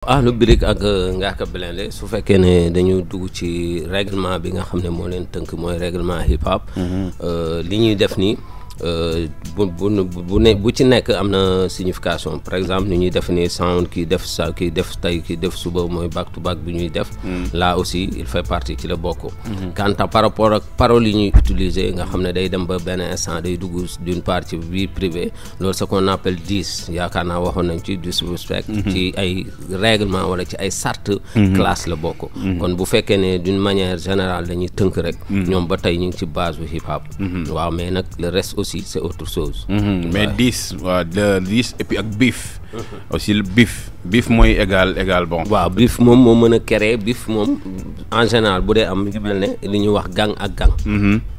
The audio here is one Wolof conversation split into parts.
Akhlou Brick ak Ngaaka Blindé su fekkee ne dañu dugg ci règlement bi nga xam ne moo leen tënk mooy règlement hip hop. li ñuy def nii bu ci nekk am na signification par exemple ni ñuy def ni sound kii def sa kii def tey kii def suba mooy back to back bi ñuy def. là aussi il fait partie ci la bokk. quant à par rapport ak paroles yi ñuy utiliser nga xam ne day dem ba benn instant day dugg d'une part ci vie privée loolu ce qu'on appelle yaakaar naa waxoon nañ ci disrespect ci ay règlement wala ci ay sart classe la bokk. kon bu fekkee ne d'une manière générale dañuy tënk rek. ñoom ba tey ñu ngi ci base bu hip hop. waaw mais nag le reste aussi c'est autre chose. mais 10 waaw de 10 et puis ak beef. aussi le beef mooy égal bon. waaw beef moom moo mën a créer beef moom en général bu dee am mi ngi mel ne li ñuy wax gang ak gang.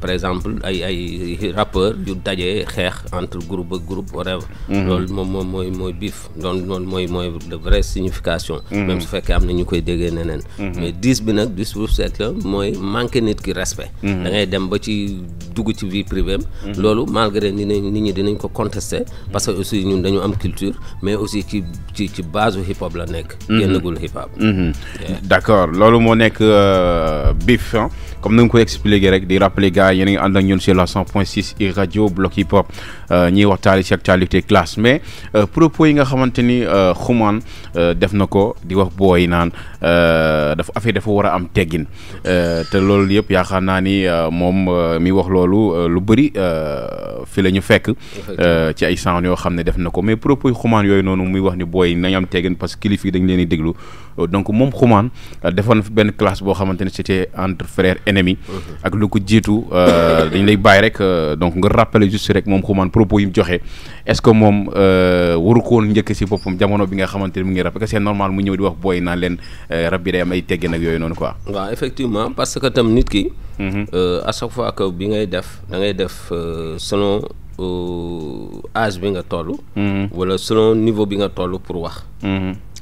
par exemple ay rappeurs yu dajee xeex entre groupe ak groupe whatever. loolu moom mooy beef loolu mooy de vraie signification. même su fekkee am na ñu koy déggee neneen. mais 10 bi nag disrespect la mooy manquer nit ki respect. da ngay dem ba ci dugg ci vie privée am. loolu malgré nit ñi dinañ ko contester parce que aussi ñun dañu am culture mais aussi ci base hip hop la nekk. génnagul hip hop. d'accord loolu moo nekk beef comme ni nga ko expliqué rek di rappeler gars yéen a ngi ànd ak ñun sur la 100.6 i rajo Bloc Hip Hop ñiy waxtaanee ci actualité classe mais propos yi nga xamante ni Xuman def na ko di wax booy naan dafa war a am teggin te loolu yëpp yaakaar naa ni moom mi wax loolu lu bëri fi la ñu fekk. ci ay sound yoo xam ne def na ko mais propos yi Xuman yooyu noonu muy wax ni booy nañ am teggin parce que kilifa yi dañ leen di déglu donc moom Xuman defoon na fi benn classe boo xamante ne c'était entre frères ennemis. ak lu ko jiitu dañ lay bàyyi rek donc nga rappeler juste rek moom Xuman propos yi mu joxe est-ce que moom waru ko woon njëkk si boppam jamono bi nga xamante ne mu ngi rap parce que c'est normal mu ñëw di wax booy naan leen rap bi day am ay teggin ak yooyu noonu quoi. waaw effectivement parce que tam nit ki. à chaque fois que bi ngay def da ngay def selon âge bi nga toll. wala selon niveau bi nga toll pour wax.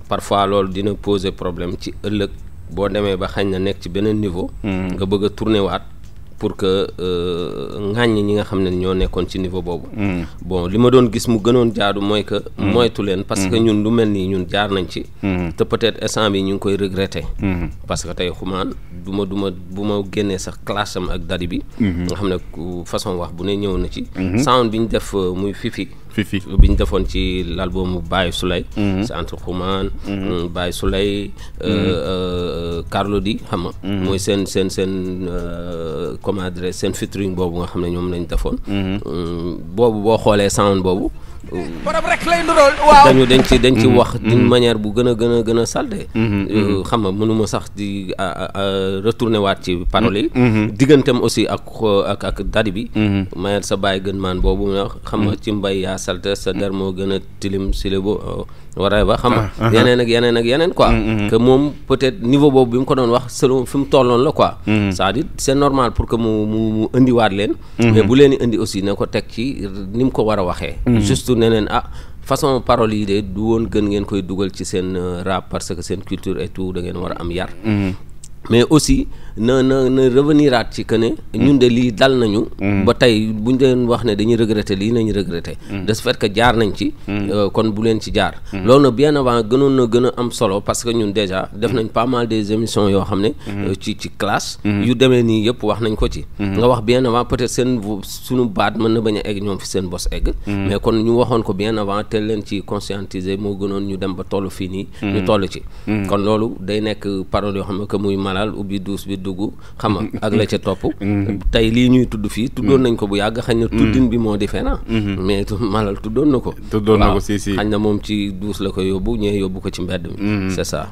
parfois loolu dina poser problème ci ëllëg boo demee ba xañ na nekk ci beneen niveau. nga bëgg a tourner waat pour que ŋàññ ñi nga xam ne ñoo nekkoon ci niveau boobu. bon li ma doon gis mu gënoon jaadu mooy que. moytu leen parce que ñun lu mel nii ñun jaar nañ ci. te peut-être instant bi ñu ngi koy regretter. parce que tey Xuman bu ma génnee sax classe am ak dadi bi. nga xam ne façon wax bu ne ñëw na ci. sound bi ñu def muy fifi bi ñu defoon ci l'album Baye Souley. c'est entre Xuman. Baye Souley. Carlou D xam nga. mooy seen comment dire seen featuring boobu nga xam ne ñoom lañ defoon. boobu boo xoolee sound boobu. dañ ci wax d'une manière bu gën a salte. xam nga mënuma sax di retourner waat ci paroles yi. digganteem aussi ak dadi bi. mayel sa bàyyi gën maan boobu xam nga ci mbay yaa salte sa der moo gën a tilim silebo waree ba xam nga yeneen ak yeneen quoi. que moom peut-être niveau boobu bi mu ko doon wax selon fi mu tolloon la quoi. c'est-à-dire c'est normal pour que mu indiwaat leen. mais bu leen indi aussi ne ko teg ci ni mu ko war a waxee. juste neneen façon parole yi de du woon gën ngeen koy dugal ci seen rap parce que seen culture et tout da ngeen war a am yar. mais aussi na reveniraat ci que ne ñun de lii dal nañu. ba tey buñ leen wax ne dañuy regretter lii nañu regretter. de ce fait que jaar nañ ci. kon bu leen ci jaar. loolu nag bien avant gënoon na gën a am solo parce que ñun déjà def nañ pas mal des émissions yoo xam ne. ci classe. yu demee nii yëpp wax nañ ko ci. nga wax bien avant peut-être suñu baat mën na bañ a egg ñoom fi seen bos egg. mais kon ñu waxoon ko bien avant teel leen ci conscientiser moo gënoon ñu dem ba tollu fii nii. ñu toll ci. kon loolu day nekk parole yoo xam ne que muy malal ubbi duus bi dugg xam nga ak la ca topp. tey lii ñuy tudd fii tuddoon nañ ko bu yàgg xañ na tuddin bi moo différent. mais malal tuddoon na ko. tuddoon na ko si xañ na moom ci duus la ko yóbbu ñee yóbbu ko ci mbedd mi. c'est ça.